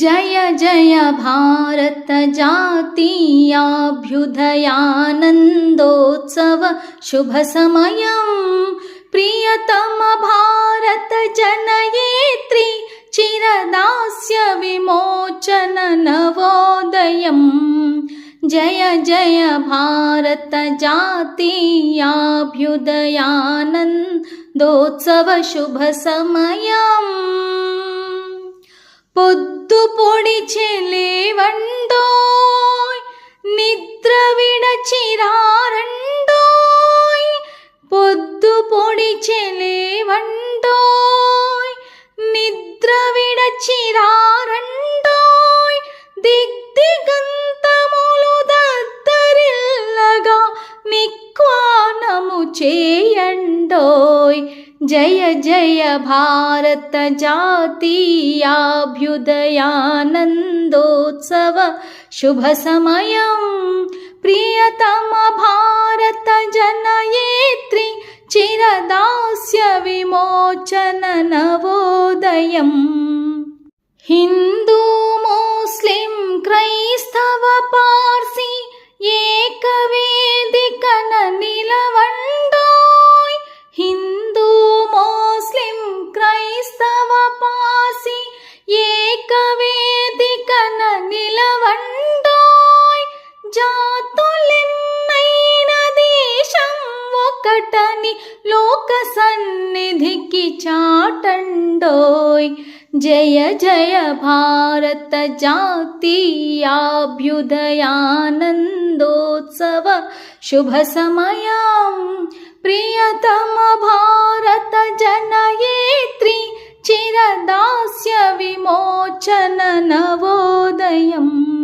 जय जय भारत जातीयाभ्युदयानन्दोत्सव शुभ समयं प्रियतम भारत जनयेत्री चिरदास्य विमोचन नवोदयम् जय जय भारत जातीयाभ्युदयानन्दोत्सव शुभ समयम् పొద్దు పొడిచె లేవండోయ్ నిద్ర విడచిరారండోయ్ పొద్దు పొడిచె లేవండోయ్ నిద్ర విడచిరారండోయ్ దిగ్దిగంతములు దద్దరిల్లగా నిక్వానము చేయండోయ్ जय जय भारत जातीयाभ्युदयानन्दोत्सव शुभ समयं प्रियतम भारत जनयेत्री चिरदास्य विमोचन नवोदयम् हिंदू मुस्लिं क्रैस्तव पार्सी एकवेदिकन निलवंडोय हिंदू मुस्लिं क्रैस्तव पार्सी एकवेदिकन निलवंडोय जातुलెన్నైన దేశం ఒకటని లోక సన్నిధికి చాటండోయ్ जय जय भारत जातीयाभ्युदयानन्दोत्सव शुभ समयं प्रियतम भारत जनयेत्री चिरदास्य विमोचन नवोदयम्।